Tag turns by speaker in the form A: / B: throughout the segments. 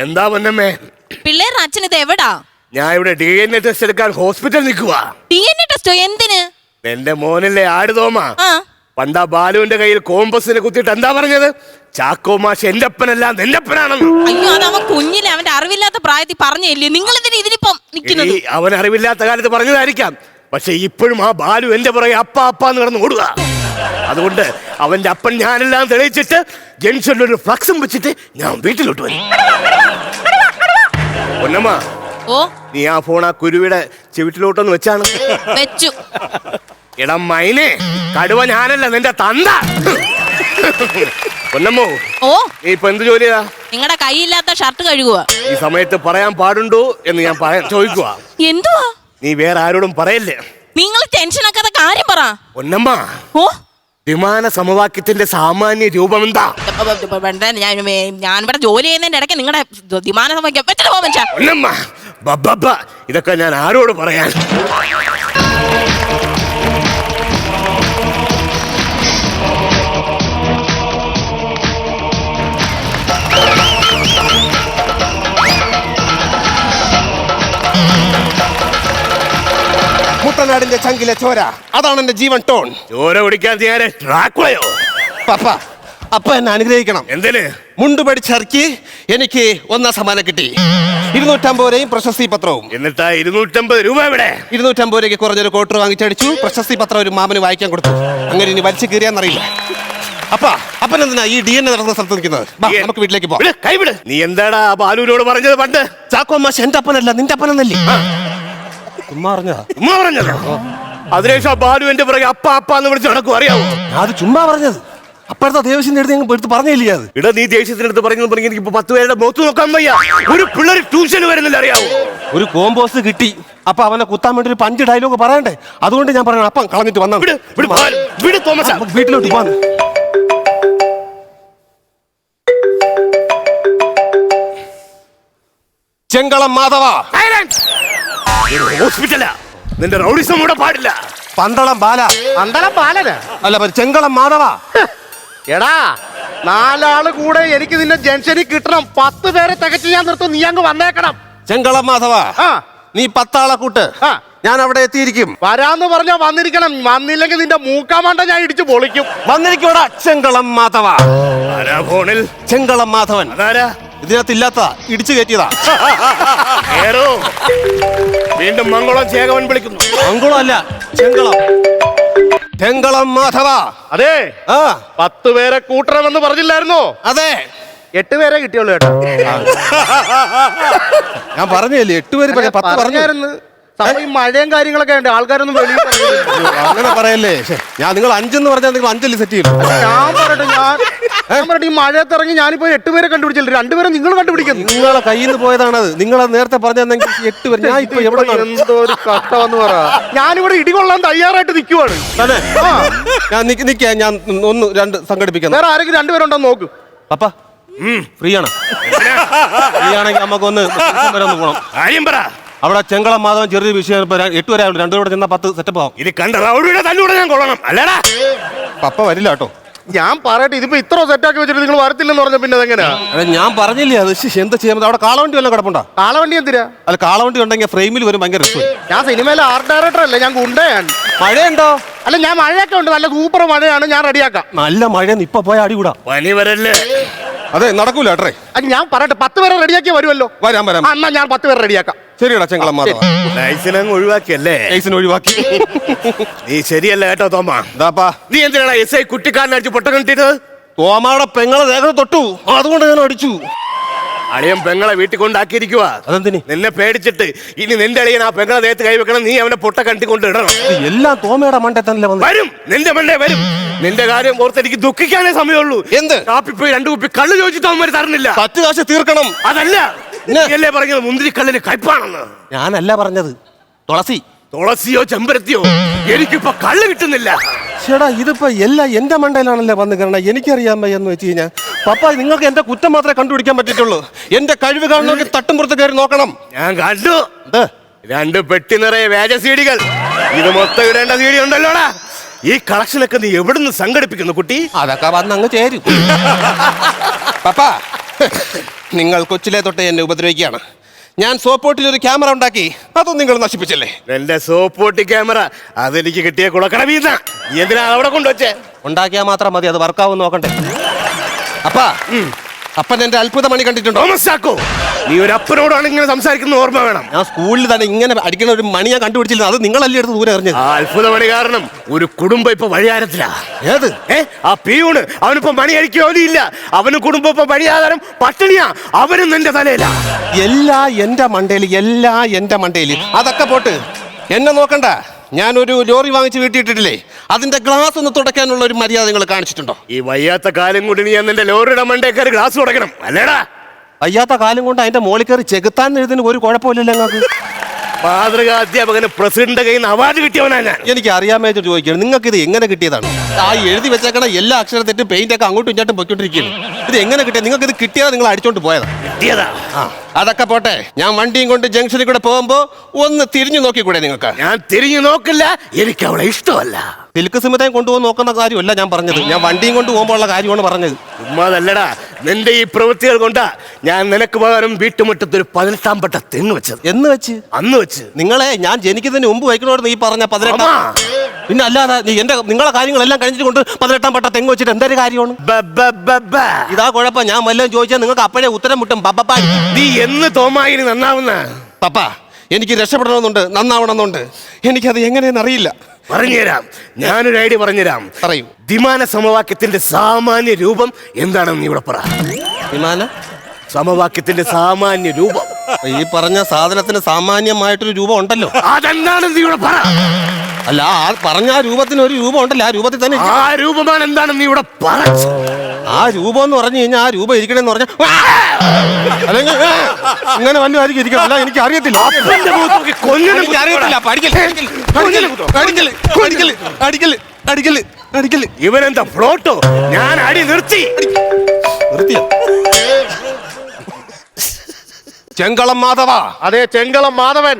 A: എന്താ പൊന്നമ്മേ?
B: പിള്ളേരുടെ അച്ഛൻ ഇത് എവിടാ?
A: ഞാൻ ഇവിടെ DNA ടെസ്റ്റ് എടുക്കാൻ ഹോസ്പിറ്റലിൽ നിൽക്കുക.
B: DNA ടെസ്റ്റോ? എന്തിന്?
A: എന്റെ മോനല്ലേ ആടുതോമ, പണ്ടാ ബാലുവിന്റെ കയ്യിൽ കോമ്പസിനെ കുത്തിയിട്ട് എന്താ പറഞ്ഞത്? ചാക്കോ മാഷ് എന്റെ അപ്പനെല്ലാം നിന്റെ അപ്പനാണെന്ന്.
B: അയ്യോ, അത് അവൻ കുഞ്ഞിലെ അവന്റെ അറിവില്ലാത്ത പ്രായത്തിൽ പറഞ്ഞില്ലേ? നിങ്ങൾ എന്തിനാ ഇതിനിപ്പം നിൽക്കുന്നത്?
A: അവൻ അറിവില്ലാത്ത കാലത്ത് പറഞ്ഞതായിരിക്കാം. പക്ഷെ ഇപ്പോഴും ആ ബാലു എന്റെ പുറകെ അപ്പ അപ്പാന്ന് കിടന്ന് ഓടുക. അതുകൊണ്ട് അവന്റെ അപ്പൻ ഞാനെല്ലാം തെളിയിച്ചിട്ട് ജംഗ്ഷനിൽ ഒരു ഫ്ലക്സും വെച്ചിട്ട് ഞാൻ വീട്ടിലോട്ട് വരും. പൊന്നമ്മ,
B: ഓ,
A: നീ ആ ഫോൺ ആ കുരുവിയുടെ ചെവിട്ടിലോട്ടൊന്ന് വെച്ചാണ്.
B: വെച്ചു.
A: ഇടം മൈനെ, കടുവ ഞാനല്ല നിന്റെ തന്ത. പൊന്നമ്മോ,
B: ഓ,
A: നീ ഇപ്പൊ എന്ത് ജോലിയാ?
B: നിങ്ങളുടെ കൈയില്ലാത്ത ഷർട്ട് കഴുകുക.
A: ഈ സമയത്ത് പറയാൻ പാടുണ്ടോ എന്ന് ഞാൻ ചോദിക്കുക.
B: എന്തുവാ?
A: നീ വേറെ ആരോടും പറയല്ലേ.
B: നിങ്ങൾ ടെൻഷൻ ആക്കാത്ത കാര്യം പറ.
A: പൊന്നമ്മ,
B: ഓ,
A: വിമാന സമവാക്യത്തിന്റെ സാമാന്യ രൂപം എന്താ?
B: ഞാൻ ഇവിടെ ജോലി ചെയ്യുന്നതിന്റെ ഇടയ്ക്ക് നിങ്ങളുടെ വിമാന സമവാക്യം വെച്ചിട്ട് പോവാൻ പറ്റാ.
A: പൊന്നമ്മ, ബബ്ബബ്ബ, ഇതൊക്കെ ഞാൻ ആരോട് പറയാൻ?
C: മുട്ടനാടിന്റെ ചങ്കിലെ ചോര, അതാണ് എന്റെ ജീവൻ ടോൺ.
A: ചോര കുടിക്കാൻ ഞാൻ ഡ്രാക്കുളയോ?
C: പപ്പ, അപ്പ എന്നെ അനുഗ്രഹിക്കണം.
A: എന്തിന്?
C: മുണ്ട് പഠിച്ചിറക്കി എനിക്ക് 1 സമ്മാനം കിട്ടി. 250 രൂപയും പ്രശസ്തി പത്രവും.
A: എന്നിട്ടാ 250 രൂപ ഇവിടെ?
C: 250 രൂപയ്ക്ക് കുറഞ്ഞൊരു കോട്ടർ വാങ്ങിച്ചടിച്ചു. പ്രശസ്തി പത്രം ഒരു മാമന് വായിക്കാൻ കൊടുത്തു. അങ്ങനെ ഇനി വലിച്ചു കീറിയാന്നറിയില്ല. അപ്പനെന്തിനാ ഈ DNA നടക്കുന്ന സ്ഥലത്ത് നിൽക്കുന്നത്? നമുക്ക് വീട്ടിലേക്ക് പോവാം.
A: കൈവിട്. നീ എന്താടാ ബാലുവിനോട് പറഞ്ഞത് പണ്ട്?
C: ചാക്കോ മാഷ് എന്റെ അപ്പനല്ല നിന്റെ അപ്പനെന്നല്ലേ? ചുമ്മാ പറഞ്ഞതാ.
A: അതിനുശേഷം ബാലു എന്റെ പുറകെ അപ്പ അപ്പാന്ന് വിളിച്ച് നടക്കും, അറിയാവോ?
C: അത് ചുമ്മാ പറഞ്ഞത്. അപ്പോഴത്തെ ദേവസ്വന്റെ എടുത്ത് പറഞ്ഞില്ലേ അത്?
A: ഇട നീ ദേഷ്യത്തിനടുത്ത് പറഞ്ഞു എനിക്ക് 10 പേരുടെ മുഖത്ത് നോക്കാൻ വയ്യ. ഒരു പിള്ളേർ ട്യൂഷന് വരുന്നില്ല, അറിയാവോ?
C: ഒരു കോമ്പോസ് കിട്ടി. അപ്പൊ അവനെ കുത്താൻ വേണ്ടി ഒരു 5 ഡയലോഗ് പറയണ്ടേ? അതുകൊണ്ട് ഞാൻ പറയണം, അപ്പം കളഞ്ഞിട്ട് വന്നാ വീട്ടിലോട്ട് പോവാൻ. ചെങ്കളം മാധവ,
A: ഹോസ്പിറ്റലാ, നിന്റെ റൗഡിസം കൂടെ പാടില്ല.
C: പന്തളം ബാല.
D: പന്തളം ബാലന്
C: അല്ല, ചെങ്കളം മാധവ.
D: എടാ, 4 ആള് കൂടെ എനിക്ക് നിന്നെ ജംഗ്ഷനിൽ കിട്ടണം. 10 പേരെ തികച്ച് ഞാൻ നിർത്തും. നീ അങ്ങ് വന്നേക്കണം.
C: ചെങ്കളം മാധവ, നീ 10 ആളെ കൂട്ട്. ഞാൻ അവിടെ എത്തിയിരിക്കും.
D: വരാന്ന് പറഞ്ഞാ വന്നിരിക്കണം. വന്നില്ലെങ്കിൽ നിന്റെ മൂക്കാമണ്ട ഞാൻ ഇടിച്ചു പൊളിക്കും.
C: വന്നിരിക്കൂടാ ചെങ്കളം മാധവ.
A: ഫോണിൽ
C: ചെങ്കളം മാധവൻ.
A: അതാരാ?
C: ഇതിനകത്ത് ഇല്ലാത്ത ഇടിച്ചു കയറ്റിയതാ.
A: വീണ്ടും മംഗളം ചേകവൻ വിളിക്കുന്നു.
C: മംഗളം അല്ല, ചെങ്കളം. ചെങ്കളം മാധവ.
D: അതെ, 10 പേരെ കൂട്ടണമെന്ന് പറഞ്ഞില്ലായിരുന്നോ?
C: അതെ,
D: 8 പേരെ കിട്ടിയുള്ളൂ കേട്ടോ.
C: ഞാൻ പറഞ്ഞല്ലേ 8 പേര്, 10 പറഞ്ഞായിരുന്നു.
D: ഈ മഴയും കാര്യങ്ങളൊക്കെ ഉണ്ട്, ആൾക്കാരൊന്നും വെളിയിൽ
C: അങ്ങനെ പറയല്ലേ. നിങ്ങൾ 5 എന്ന് പറഞ്ഞാൽ നിങ്ങൾ 5 സെറ്റ് ചെയ്യും.
D: ഞാൻ പറയട്ടെ, ഈ മഴയത്തിറങ്ങി ഞാനിപ്പോ 8 പേരെ കണ്ടുപിടിച്ചില്ല. 2 പേരെ നിങ്ങൾ കണ്ടുപിടിക്കുന്നു.
C: നിങ്ങളെ കയ്യിൽ നിന്ന് പോയതാണത്. നിങ്ങളെ നേരത്തെ പറഞ്ഞെങ്കിൽ 8 പേര്. ഞാൻ ഇപ്പൊ എവിടെ
D: എന്തോ ഒരു കഷ്ടമെന്ന് പറ. ഞാനിവിടെ ഇടികൊള്ളാൻ തയ്യാറായിട്ട് നിൽക്കുവാണ്.
C: ഞാൻ നിൽക്കാം. ഞാൻ 1, 2 സംഘടിപ്പിക്കാം.
D: വേറെ ആരെങ്കിലും 2 പേരുണ്ടോ നോക്ക്.
C: പപ്പ ഫ്രീ ആണ്. ഫ്രീ ആണെങ്കിൽ നമുക്കൊന്ന് പോകണം.
A: കാര്യം പറ.
C: അവിടെ ചെങ്കളം മാധവൻ ചെറിയ വിഷയം. 8 പേരെ 2 കൂടെ ചെന്നാൽ 10 സെറ്റപ്പ് ആവും.
A: ഇത് കണ്ട റൗഡിയുടെ തല്ലൂടെ ഞാൻ കൊള്ളണം, അല്ലടാ?
C: പപ്പ വരില്ല കേട്ടോ.
D: ഞാൻ പറയട്ടെ, ഇതിപ്പോ ഇത്ര സെറ്റാക്കി വെച്ചിട്ട് നിങ്ങൾ വരത്തില്ലെന്ന് പറഞ്ഞ പിന്നെ അതെങ്ങനെയാ?
C: ഞാൻ പറഞ്ഞില്ലേ അത് എന്താ ചെയ്യാൻ. അവിടെ കാളവണ്ടി വല്ലതും കിടപ്പുണ്ടോ?
D: കാളവണ്ടി എന്തിനാ?
C: അല്ല, കാളവണ്ടി ഉണ്ടെങ്കിൽ ഫ്രെയിമിൽ വരും. ഭയങ്കര രസം.
D: ഞാൻ സിനിമയിലെ ആർട്ട് ഡയറക്ടർ അല്ലേ, ഞാൻ ഗുണ്ടയാണ്.
C: മഴയുണ്ടോ?
D: അല്ല, ഞാൻ മഴയൊക്കെ ഉണ്ട്, നല്ല സൂപ്പർ മഴയാണ്. ഞാൻ റെഡിയാക്കാം.
C: നല്ല മഴയെന്ന് ഇപ്പൊ പോയ അടികൂടാ.
A: പനി വരല്ലേ?
C: അതെ, നടക്കൂല ഏട്ടേ.
D: അത് ഞാൻ പറയട്ടെ, 10 പേരെ റെഡിയാക്കി വരുമല്ലോ.
C: വരാം.
D: എന്നാ ഞാൻ 10 പേരെ റെഡിയാക്കാം.
C: ശരിയടാ ചെങ്കളം മാധവ.
A: ലൈസൻസ് ഒഴിവാക്കിയല്ലേ?
C: ലൈസൻസ് ഒഴിവാക്കി.
A: നീ ശരിയല്ല കേട്ടോ തോമ. നീ എന്തിനാ SI കുട്ടിക്കാരനെ അടിച്ച് പൊട്ട കണ്ടിട്ട്?
C: തോമയുടെ പെങ്ങളെ ദേഹത്ത് തൊട്ടു, അതുകൊണ്ട് ഞാൻ അടിച്ചു.
A: അളിയൻ പെങ്ങളെ വീട്ടിൽ കൊണ്ടാക്കിയിരിക്കുക.
C: അതെന്തിന്?
A: നിന്നെ പേടിച്ചിട്ട്. ഇനി നിന്റെ അളിയൻ ആ പെങ്ങളെ ദേഹത്ത് കൈവെക്കണം. നീ അവനെ പൊട്ട കണ്ടിക്കൊണ്ട് ഇടണം.
C: എല്ലാം തോമയുടെ മണ്ടേ തന്നെ
A: വരും. നിന്റെ മണ്ടേ വരും. നിന്റെ കാര്യം ഓർത്ത് എനിക്ക് ദുഃഖിക്കാനേ സമയമുള്ളൂ.
C: എന്ത്?
A: കാപ്പിപ്പോയി 2 കുപ്പി കള്ള് ചോദിച്ചിട്ട് അവന്മാര് തരുന്നില്ല.
C: 10 കാശ് തീർക്കണം.
A: അതല്ല, നീയല്ലേ പറഞ്ഞത് മുന്തിരിക്കള്ളിന് കയ്പാണെന്ന്?
C: ഞാനല്ല പറഞ്ഞത്.
A: തുളസിയോ ചെമ്പരത്തിയോ എനിക്കിപ്പോ കള്ള് കിട്ടുന്നില്ല.
C: ചേട്ടാ, ഇതിപ്പോ എല്ലാം എന്റെ മണ്ടയിലാണല്ലേ വന്ന് കാരണം. എനിക്കറിയാൻ എന്ന് വെച്ച് കഴിഞ്ഞാൽ പപ്പ, നിങ്ങൾക്ക് എന്റെ കുറ്റം മാത്രമേ കണ്ടുപിടിക്കാൻ പറ്റിയിട്ടുള്ളൂ. എന്റെ കഴിവ് കാണണമെങ്കിൽ തട്ടുംപുറത്ത് കയറി നോക്കണം.
A: ഞാൻ കണ്ടു. 2 പെട്ടി നിറയെ വ്യാജ സീഡികൾ. ഇത് മൊത്തം ഇടേണ്ട സീഡി ഉണ്ടല്ലോടാ. ഈ കളക്ഷനൊക്കെ നീ എവിടുന്ന് സംഘടിപ്പിക്കുന്നു കുട്ടി?
C: അതൊക്കെ വന്ന് അങ്ങ് ചേരും. പപ്പ, നിങ്ങൾ കൊച്ചിലെ തൊട്ടേ എന്നെ ഉപദ്രവിക്കുകയാണ്. ഞാൻ സോപ്പോട്ടിൽ ഒരു ക്യാമറ ഉണ്ടാക്കി, അതും നിങ്ങൾ നശിപ്പിച്ചല്ലേ?
A: എന്റെ സോപ്പോട്ടി ക്യാമറ അതെനിക്ക് കിട്ടിയ കുളക്കട വീത. നീ എന്തിനാ അവിടെ കൊണ്ടുവച്ചേ?
C: ഉണ്ടാക്കിയാൽ മാത്രം മതി, അത് വർക്കാവും നോക്കണ്ടേ. അപ്പാ, അപ്പൻ എന്റെ അത്ഭുത മണി കണ്ടിട്ടുണ്ടോ?
A: തോമസ് ചാക്കോ, നീ ഒരു അപ്പനോടാണ് ഇങ്ങനെ സംസാരിക്കുന്ന ഓർമ്മ വേണം.
C: ഞാൻ സ്കൂളിൽ തന്നെ ഇങ്ങനെ അടിക്കുന്ന ഒരു മണി ഞാൻ കണ്ടുപിടിച്ചില്ല, അത് നിങ്ങളല്ലേ എടുത്ത് ദൂരെ എറിഞ്ഞത്.
A: ആ അത്ഭുത മണി കാരണം ഒരു കുടുംബം ഇപ്പൊ വഴിയാരത്തിലാ.
C: ഏത്?
A: ആ പിയൂണ് അവനിപ്പോ മണി അടിക്കുക ജോലിയില്ല, അവന് കുടുംബം ഇപ്പൊ വഴിയാധാരം പട്ടിണിയാ. അവനും നിന്റെ തലയിലാ.
C: എല്ലാം എന്റെ മണ്ടയില്. അതൊക്കെ പോട്ട്, എന്നെ നോക്കണ്ട. ഞാനൊരു ലോറി വാങ്ങിച്ച് വീട്ടിയിട്ടിട്ടില്ലേ, അതിന്റെ ഗ്ലാസ് ഒന്ന് തുടയ്ക്കാനുള്ള ഒരു മര്യാദ നിങ്ങൾ കാണിച്ചിട്ടുണ്ടോ?
A: ഈ വയ്യാത്ത കാലം കൊണ്ട് നീ നിന്റെ ലോറിയുടെ മണ്ടേക്കാര് ഗ്ലാസ് തുടക്കണം അല്ലേടാ?
C: വയ്യാത്ത കാലം കൊണ്ട് അതിന്റെ മോളിൽ കയറി ചെകുത്താൻ എഴുതുന്ന ഒരു കുഴപ്പമില്ലല്ലോ നിങ്ങൾക്ക്.
A: മാതൃകാ അധ്യാപകന് പ്രസിഡന്റ് കയ്യിൽ നിന്ന് അവാർഡ് കിട്ടിയവനാ ഞാൻ.
C: എനിക്ക് അറിയാമേച്ച് ചോദിക്കുകയാണ്, നിങ്ങൾക്ക് ഇത് എങ്ങനെ കിട്ടിയതാണ്? ആ എഴുതി വെച്ചേക്കണ എല്ലാ അക്ഷരത്തെറ്റും പെയിന്റ് ഒക്കെ അങ്ങോട്ടും ഇങ്ങോട്ടും പൊയ്ക്കൊണ്ടിരിക്കുകയാണ്. ഇത് എങ്ങനെ കിട്ടിയത്? നിങ്ങൾക്ക് ഇത് കിട്ടിയതാ, നിങ്ങൾ അടിച്ചോണ്ട് പോയതാ?
A: കിട്ടിയതാ.
C: അതൊക്കെ പോട്ടെ, ഞാൻ വണ്ടിയും കൊണ്ട് ജംഗ്ഷനിൽ കൂടെ പോകുമ്പോ ഒന്ന് തിരിഞ്ഞു നോക്കിക്കൂടെ നിങ്ങൾക്ക്?
A: ഞാൻ തിരിഞ്ഞു നോക്കില്ല, എനിക്ക് അവളെ ഇഷ്ടമല്ല.
C: സിൽക്ക് സിമതയും കൊണ്ടുപോകാൻ നോക്കുന്ന കാര്യമല്ല ഞാൻ പറഞ്ഞത്, ഞാൻ വണ്ടിയും കൊണ്ട് പോകുമ്പോൾ ഉള്ള കാര്യമാണ് പറഞ്ഞത്.
A: ഉമ്മാതല്ലടാ, നിന്റെ ഈ പ്രവൃത്തികൾ കൊണ്ടാ ഞാൻ നിനക്ക് പകരം വീട്ടുമുറ്റത്ത് ഒരു 18 പട്ട തെങ്ങ് വെച്ചത്.
C: എന്ന് വെച്ച്?
A: അന്ന് വെച്ച്.
C: നിങ്ങളെ ഞാൻ ജനിക്കുന്നതിന് മുമ്പ് വയ്ക്കണോന്ന് ഈ പറഞ്ഞ 18. പിന്നെ അല്ലാതെ നീ നിങ്ങളെ കാര്യങ്ങളെല്ലാം കഴിഞ്ഞിട്ട് കൊണ്ട് 18 പട്ട തെങ്ങ് വെച്ചിട്ട് എന്തൊരു കാര്യമാണ്? ഇതാ കുഴപ്പം. ഞാൻ വല്ലതും ചോദിച്ചാൽ നിങ്ങൾക്ക് അപ്പോഴേ ഉത്തരം മുട്ടും. പപ്പ,
A: നീ എന്ന് തോമായിന് നന്നാവുന്ന?
C: പപ്പ, എനിക്ക് രക്ഷപ്പെടണമെന്നുണ്ട്, നന്നാവണമെന്നുണ്ട്. എനിക്കത് എങ്ങനെയെന്ന് അറിയില്ല.
A: പറഞ്ഞുതരാം, ഞാനൊരു ഐഡിയ പറഞ്ഞുതരാം.
C: പറയൂ.
A: ദ്വിമാന സമവാക്യത്തിന്റെ സാമാന്യ രൂപം എന്താണെന്ന് നീ ഇവിടെ പറ.
C: വിമാന
A: സമവാക്യത്തിന്റെ സാമാന്യ രൂപം?
C: ഈ പറഞ്ഞ സാധനത്തിന് സാമാന്യമായിട്ടൊരു രൂപം ഉണ്ടല്ലോ,
A: അതെന്താണെന്ന് നീ ഇവിടെ പറ.
C: അല്ല, ആ പറഞ്ഞ ആ രൂപത്തിന് ഒരു രൂപം ഉണ്ടല്ലോ, ആ രൂപത്തിൽ തന്നെ.
A: ആ രൂപമാണ് എന്താണെന്ന് നീ ഇവിടെ പറ.
C: ആ രൂപം എന്ന് പറഞ്ഞു കഴിഞ്ഞാൽ ആ രൂപം ഇരിക്കണെന്ന് പറഞ്ഞാൽ അല്ലെങ്കിൽ ഇങ്ങനെ വല്ലതായിരിക്കും ഇരിക്കണം. അല്ല, എനിക്ക് അറിയത്തില്ല.
A: ഇവനെന്താ ഫ്ലോട്ടോ? ഞാൻ അടി നിർത്തിയോ?
C: ചെങ്കളം മാധവ.
D: അതെ, ചെങ്കളം മാധവൻ.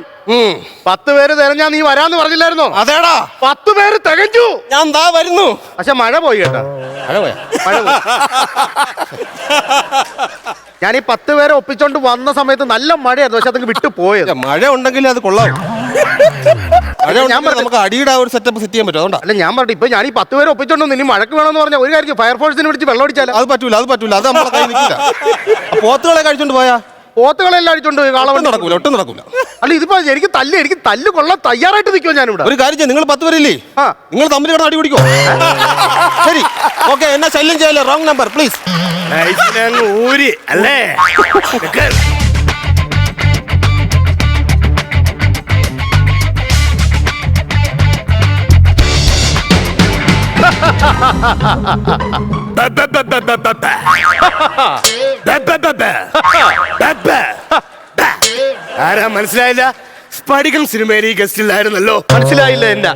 D: 10 പേര് തിരഞ്ഞാ നീ വരാന്ന് പറഞ്ഞില്ലായിരുന്നോ?
C: അതേടാ,
D: 10 പേര് തികഞ്ഞു.
C: ഞാൻ ദാ വരുന്നു.
D: പക്ഷെ മഴ പോയി കേട്ടാ.
C: മഴ പോയി.
D: ഞാൻ ഈ 10 പേരെ ഒപ്പിച്ചോണ്ട് വന്ന സമയത്ത് നല്ല മഴയായിരുന്നു, പക്ഷെ അതങ്ങ് വിട്ടു പോയത്.
C: മഴ ഉണ്ടെങ്കിൽ അത് കൊള്ളാം. മഴ ഉണ്ടെങ്കിൽ നമുക്ക് അടിയുടെ ഒരു സെറ്റപ്പ് സെറ്റ് ചെയ്യാൻ പറ്റും. അതുകൊണ്ടാ.
D: അല്ല, ഞാൻ പറഞ്ഞു, ഇപ്പൊ ഞാൻ ഈ 10 പേരെ ഒപ്പിച്ചോണ്ട് ഇനി മഴക്ക് വേണമെന്ന് പറഞ്ഞാൽ ഒരു കാര്യം, ഫയർഫോഴ്സിനെ വിളിച്ച് വെള്ളം അടിച്ചാലോ?
C: അത് പറ്റൂല, അത് പറ്റൂല. അത് നമ്മളെ കയ്യിൽ നിൽക്കില്ല. പോത്തുകളെ കഴിച്ചോണ്ട് പോയാ
D: പോത്തുകളെല്ലാം അടിച്ചോണ്ട് കാളവണ്ടി
C: നടക്കൂല, ഒട്ടും നടക്കൂല.
D: അല്ല, ഇതിപ്പോ എനിക്ക് തല്ല് കൊള്ളാൻ തയ്യാറായിട്ട് നിൽക്കുമോ ഞാനിവിടെ?
C: ഒരു കാര്യം, നിങ്ങൾ 10 പേരില്ലേ, നിങ്ങൾ തമ്മിൽ കിടന്ന് അടി പിടിക്കോ? ശരി, ഓക്കെ. എന്നെ ശല്യം ചെയ്യല്ലേ. Wrong number please.
A: ഊരി അല്ലേ? ആരാ മനസ്സിലായില്ല? സ്ഫടികം സിനിമയിൽ ഈ ഗസ്റ്റിലായിരുന്നല്ലോ.
D: മനസ്സിലായില്ല എന്നെ.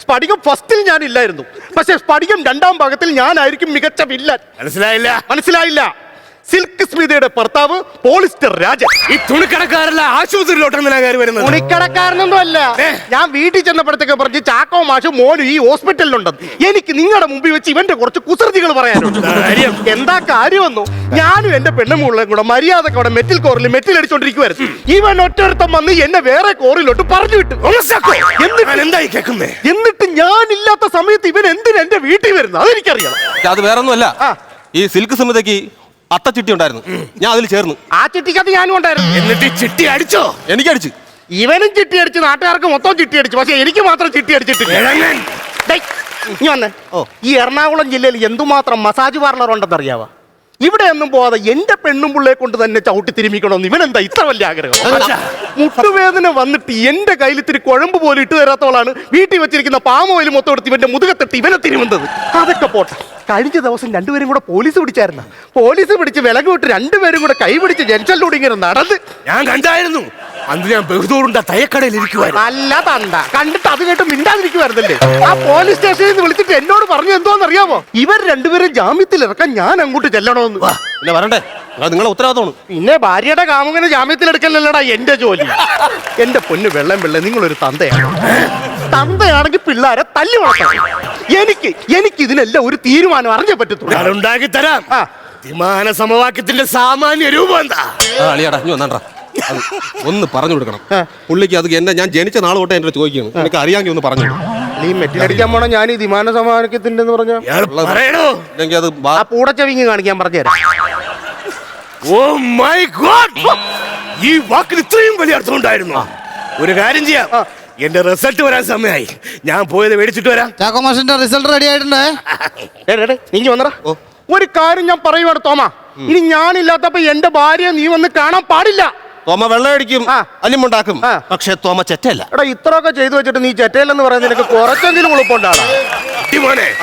D: സ്ഫടികം ഫസ്റ്റിൽ ഞാൻ ഇല്ലായിരുന്നു, പക്ഷെ സ്ഫടികം 2ാം ഭാഗത്തിൽ ഞാനായിരിക്കും മികച്ച വില്ലൻ. മനസ്സിലായില്ല. സിൽക്ക് സ്മിതയുടെ ഭർത്താവ് പോളിസ്റ്റർ രാജ.
A: ഈ തുണിക്കടക്കാരല്ല ആശുപത്രിയിലോട്ടെന്തിനാ കയറി വരുന്നത്?
D: തുണിക്കടക്കാരനൊന്നും അല്ല. ഞാൻ വീട്ടിൽ ചെന്നപ്പോഴത്തേക്ക് പറഞ്ഞു, ചാക്കോ മാഷ് മോന് ഈ ഹോസ്പിറ്റലിലുണ്ടെന്ന്. എനിക്ക് നിങ്ങളുടെ മുമ്പിൽ വെച്ച് ഇവന്റെ കുറച്ച് കുസൃതികൾ പറയാനുണ്ട്. എന്താ കാര്യമെന്നോ? ഞാനും എന്റെ പെണ്ണുമുള്ളതും കൂടെ മര്യാദക്ക് അവിടെ മെറ്റിൽ കോറിൽ മെറ്റിൽ അടിച്ചോണ്ടിരിക്കുവായിരുന്നു. ഇവൻ ഒറ്റൊരുത്തം വന്ന് എന്നെ വേറെ കോറിലോട്ട് പറഞ്ഞു വിട്ടു. എന്നിട്ട് ഞാനില്ലാത്ത സമയത്ത് ഇവൻ എന്തിനാ എന്റെ വീട്ടിൽ വരുന്നത്? അതെനിക്കറിയാം.
C: അത് വേറൊന്നുമല്ല, ഈ സിൽക്ക് സമിതിക്ക് അത്തച്ചിട്ടി ഉണ്ടായിരുന്നു, ഞാൻ അതിൽ ചേർന്നു. ആ
D: ചിട്ടിക്കകത്ത് ഞാനും ഉണ്ടായിരുന്നു.
A: എന്നിട്ട് ചിട്ടി അടിച്ചോ?
C: എനിക്കടിച്ചു.
D: ഇവനും ചിട്ടി അടിച്ച്, നാട്ടുകാർക്ക് മൊത്തം ചിട്ടി അടിച്ചു, പക്ഷെ എനിക്ക് മാത്രം ചിട്ടി അടിച്ചിട്ടില്ല. ഈ എറണാകുളം ജില്ലയിൽ എന്തുമാത്രം മസാജ് പാർലർ ഉണ്ടെന്ന് അറിയാവോ? ഇവിടെ ഒന്നും പോവാതെ എന്റെ പെണ്ണും പിള്ളയെ കൊണ്ട് തന്നെ ചവിട്ടി തിരുമിക്കണമെന്ന് ഇവനെന്താ ഇത്ര വലിയ ആഗ്രഹം? മുട്ടുവേദന വന്നിട്ട് എന്റെ കയ്യിൽ ഇത്തിരി കുഴമ്പ് പോലും ഇട്ട് തരാത്തവളാണ് വീട്ടിൽ വെച്ചിരിക്കുന്ന പാമോയിൽ മൊത്തം എടുത്ത് ഇവന്റെ മുതുകത്തെട്ട് ഇവനെ തിരുമുന്നത്. അതൊക്കെ പോട്ടെ, കഴിഞ്ഞ ദിവസം 2 പേരും കൂടെ പോലീസ് പിടിച്ചായിരുന്നു. പോലീസ് പിടിച്ച് വിലക്ക് വിട്ട് 2 പേരും കൂടെ കൈപിടിച്ച് ജംഗ്ഷനിലൂടെ ഇങ്ങനെ നടന്ന്
A: ഞാൻ കണ്ടായിരുന്നു. അന്ന് ഞാൻ ബഹുദൂറുണ്ട തയ്യക്കടയിൽ ഇരിക്കുവായിരുന്നു.
D: നല്ല തണ്ട കണ്ടിട്ട് അത് കേട്ട് മിണ്ടാതിരിക്കുവായിരുന്നല്ലേ? ആ പോലീസ് സ്റ്റേഷനിൽ നിന്ന് വിളിച്ചിട്ട് എന്നോട് പറഞ്ഞു എന്തോന്ന് അറിയാമോ? ഇവർ 2 പേരും ജാമ്യത്തിൽ ഇറക്കാൻ ഞാൻ അങ്ങോട്ട് ചെല്ലണമെന്ന്.
C: പിന്നെ വരണ്ടേ, നിങ്ങളെ ഉത്തരവാദിത്തമാണ്.
D: പിന്നെ ഭാര്യയുടെ കാമുകനെ ജാമ്യത്തിൽ എടുക്കലല്ലടാ എന്റെ ജോലി. എന്റെ പൊന്ന് വെള്ളം നിങ്ങളൊരു തന്തയാണ്. തന്തയാണെങ്കിൽ പിള്ളേരെ തല്ലി വളർത്താം. എനിക്ക് ഇതിനെല്ലാം ഒരു തീരുമാനം അറിഞ്ഞേ പറ്റത്തുള്ളൂ.
A: ഉണ്ടാക്കി തരാം. ദ്വിമാന സമവാക്യത്തിന്റെ സാമാന്യ രൂപം എന്താ?
C: അളിയാടാ ഇനി വന്നാ ഒന്ന് പറഞ്ഞു കൊടുക്കണം പുള്ളിക്ക്. അത് എന്നെ ഞാൻ ജനിച്ച നാൾ തൊട്ടേ എന്റെ ചോദിക്കുന്നു. എനിക്ക് അറിയാമെങ്കിൽ ഒന്ന് പറഞ്ഞു
D: നീ മെറ്റിലടിക്കാൻ പോണ ഞാൻ ഈ വിമാന സമാനത്തിന്റെ പറഞ്ഞ
A: ഇയാൾ പറയണോ?
C: അല്ലെങ്കിൽ അത്
D: ആ പൂടച്ചവിങ്ങി കാണിക്കാൻ പറഞ്ഞുതരാം.
A: ഓ മൈ ഗോഡ്, ഈ വാക്കിന് ഇത്രയും വലിയ അർത്ഥം ഉണ്ടായിരുന്നു. ഒരു കാര്യം ചെയ്യാം, എന്റെ റിസൾട്ട് വരാൻ സമയമായി. ഞാൻ പോയത് മേടിച്ചിട്ട് വരാം.
E: ചാക്കോ മാഷിന്റെ റിസൾട്ട് റെഡി ആയിട്ടുണ്ട്.
D: നീ വന്നടാ. ഒരു കാര്യം ഞാൻ പറയുവാണ് തോമ, ഇനി ഞാനില്ലാത്തപ്പോ എന്റെ ഭാര്യയെ നീ വന്ന് കാണാൻ പാടില്ല.
C: തോമ വെള്ളം അടിക്കും, അലിമുണ്ടാക്കും,
D: ആ.
C: പക്ഷെ തോമ ചെറ്റല്ല.
D: എടാ ഇത്രയൊക്കെ ചെയ്തു വെച്ചിട്ട് നീ ചെറ്റയില്ലെന്ന് പറയുന്നത് നിനക്ക് കുറച്ചെങ്കിലും ഉളുപ്പുണ്ടാടാ.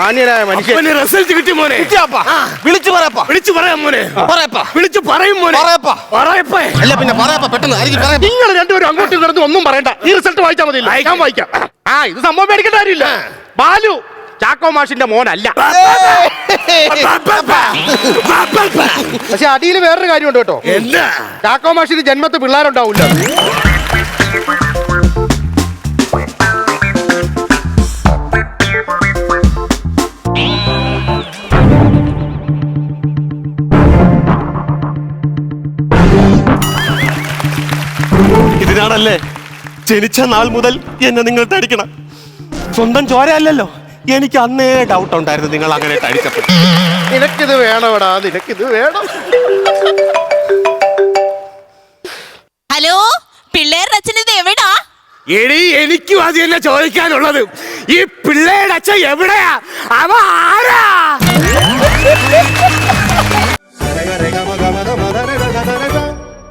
D: ആന്യനായ മനുഷ്യൻ.
A: റിസൾട്ട് കിട്ടി മോനെ.
C: വിളിച്ചു പറയപ്പാ.
A: വിളിച്ചു പറയാം മോനെ.
C: പറയപ്പാ.
A: വിളിച്ചു പറയും മോനെ.
C: പറയപ്പാ.
A: പറയപ്പേ.
C: അല്ല പിന്നെ പറയപ്പാ, പെട്ടെന്ന്
D: നിങ്ങൾ രണ്ടുപേരും അങ്ങോട്ടും ഇങ്ങോട്ടും ഒന്നും പറയണ്ട. ഈ റിസൾട്ട് വായിച്ചാൽ മതി. ഞാൻ വായിക്കാം. ഇത് സംഭവം മേടിക്കേണ്ട കാര്യമില്ല. ബാലു ചാക്കോ മാഷിന്റെ മോനല്ല. പക്ഷെ അടിയിൽ വേറൊരു കാര്യമുണ്ട് കേട്ടോ.
A: എന്താ?
D: ചാക്കോ മാഷിന് ജന്മത്ത് പിള്ളേരുണ്ടാവില്ല.
C: ഇതിനാണല്ലേ ജനിച്ച നാൾ മുതൽ എന്നെ നിങ്ങൾ തടിക്കണം. സ്വന്തം ചോരയല്ലല്ലോ. എനിക്ക് അന്നേ ഡൗട്ട് ഉണ്ടായിരുന്നു നിങ്ങൾ അങ്ങനെ തടിച്ചപ്പോൾ.
D: നിനക്കിത് വേണോടാ, നിനക്കിത് വേണം.
B: ഹലോ, പിള്ളേരുടെ അച്ഛൻ ഇത് എവിടാ?
A: എടി എനിക്കും അത് തന്നെ ചോദിക്കാനുള്ളത്. ഈ പിള്ളേരുടെ അച്ഛൻ എവിടെയാ? അവ ആരാ?